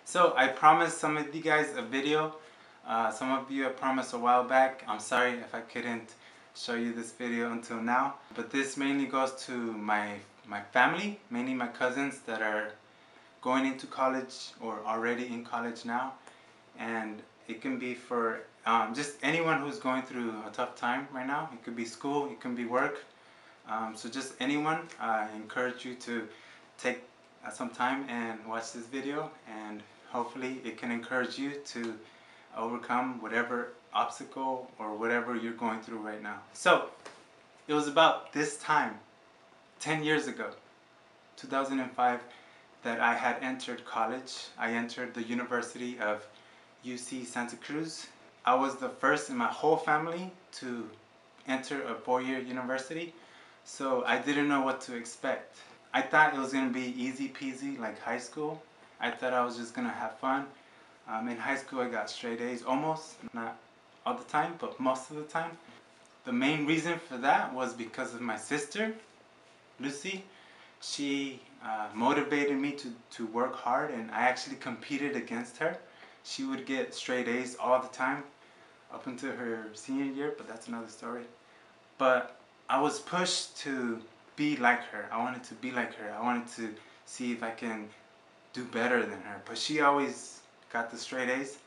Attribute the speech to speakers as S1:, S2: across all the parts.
S1: So I promised some of you guys a video. Some of you I promised a while back. I'm sorry if I couldn't show you this video until now. But this mainly goes to my family, mainly my cousins that are going into college or already in college now. And it can be for just anyone who's going through a tough time right now. It could be school, it can be work. So just anyone, I encourage you to take some time and watch this video, and hopefully it can encourage you to overcome whatever obstacle or whatever you're going through right now. So it was about this time 10 years ago, 2005, that I had entered college. I entered the University of UC Santa Cruz. I was the first in my whole family to enter a four-year university, so I didn't know what to expect. I thought it was going to be easy peasy like high school. I thought I was just going to have fun. In high school I got straight A's almost, not all the time, but most of the time. The main reason for that was because of my sister, Lucy. She motivated me to work hard, and I actually competed against her. She would get straight A's all the time up until her senior year, but that's another story. But I was pushed to be like her. I wanted to be like her. I wanted to see if I can do better than her. But she always got the straight A's.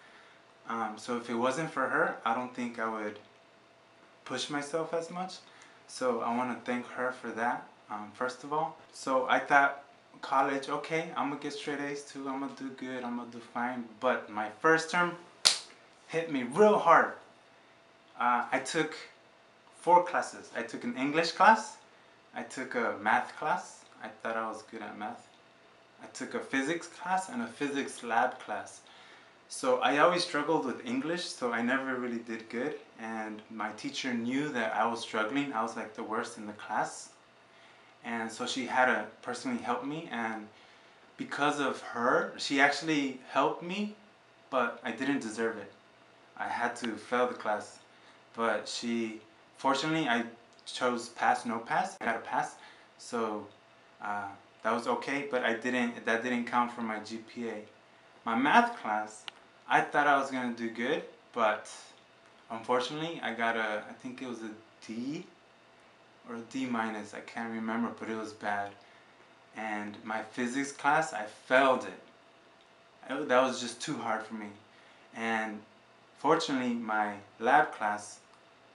S1: So if it wasn't for her, I don't think I would push myself as much. So I want to thank her for that, first of all. So I thought college, okay, I'm going to get straight A's too. I'm going to do good. I'm going to do fine. But my first term hit me real hard. I took 4 classes. I took an English class. I took a math class. I thought I was good at math. I took a physics class and a physics lab class. So I always struggled with English, so I never really did good. And my teacher knew that I was struggling. I was like the worst in the class. And so she had to personally help me. And because of her, she actually helped me, but I didn't deserve it. I had to fail the class. But fortunately, I chose pass, no pass. I got a pass, so that was okay. But that didn't count for my GPA. My math class, I thought I was gonna do good, but unfortunately, I think it was a D or a D minus. I can't remember, but it was bad. And my physics class, I failed it. That was just too hard for me. And fortunately, my lab class,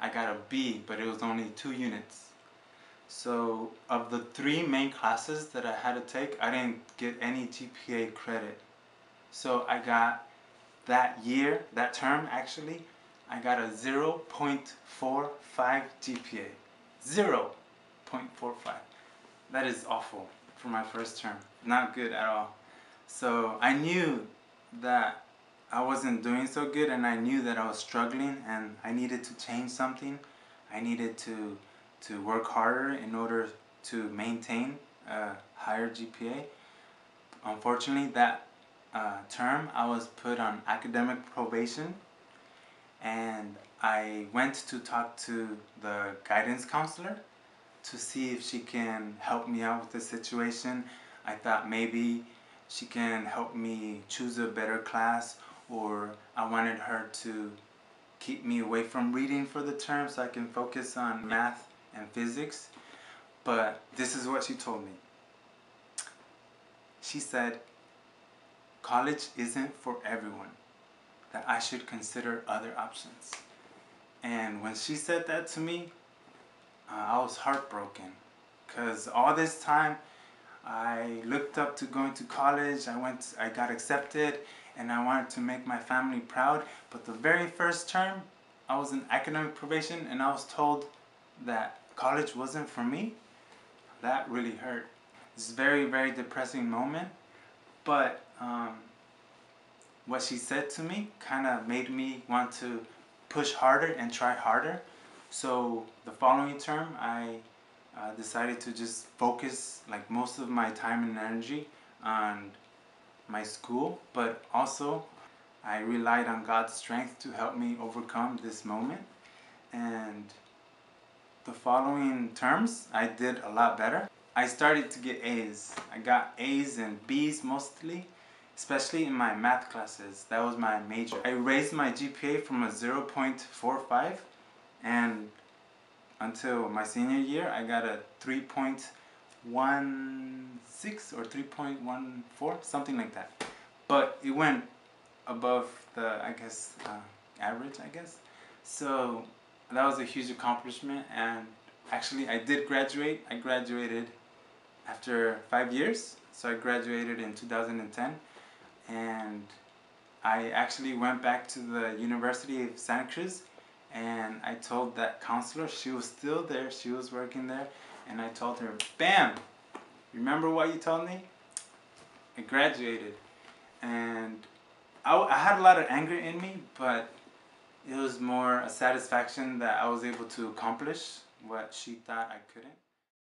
S1: I got a B, but it was only 2 units. So of the 3 main classes that I had to take, I didn't get any GPA credit. So I got that term actually, I got a 0.45 GPA. 0.45. That is awful for my first term. Not good at all. So I knew that I wasn't doing so good, and I knew that I was struggling, and I needed to change something. I needed to work harder in order to maintain a higher GPA. Unfortunately, that term I was put on academic probation, and I went to talk to the guidance counselor to see if she can help me out with the situation. I thought maybe she can help me choose a better class, or I wanted her to keep me away from reading for the term so I can focus on math and physics. But this is what she told me. She said, college isn't for everyone, that I should consider other options. And when she said that to me, I was heartbroken, because all this time I looked up to going to college. I got accepted, and I wanted to make my family proud. But the very first term, I was in academic probation, and I was told that college wasn't for me. That really hurt. It's a very, very depressing moment. But what she said to me kind of made me want to push harder and try harder. So the following term, I decided to just focus like most of my time and energy on my school, but also I relied on God's strength to help me overcome this moment. And the following terms, I did a lot better. I started to get A's. I got A's and B's mostly, especially in my math classes. That was my major. I raised my GPA from a 0.45 and until my senior year I got a 3.16 or 3.14, something like that. But it went above the, I guess, average, I guess. So that was a huge accomplishment, and actually I did graduate. I graduated after 5 years. So I graduated in 2010, and I actually went back to the University of Santa Cruz, and I told that counselor, she was still there, she was working there, and I told her, bam, remember what you told me? I graduated. And I had a lot of anger in me, but it was more a satisfaction that I was able to accomplish what she thought I couldn't.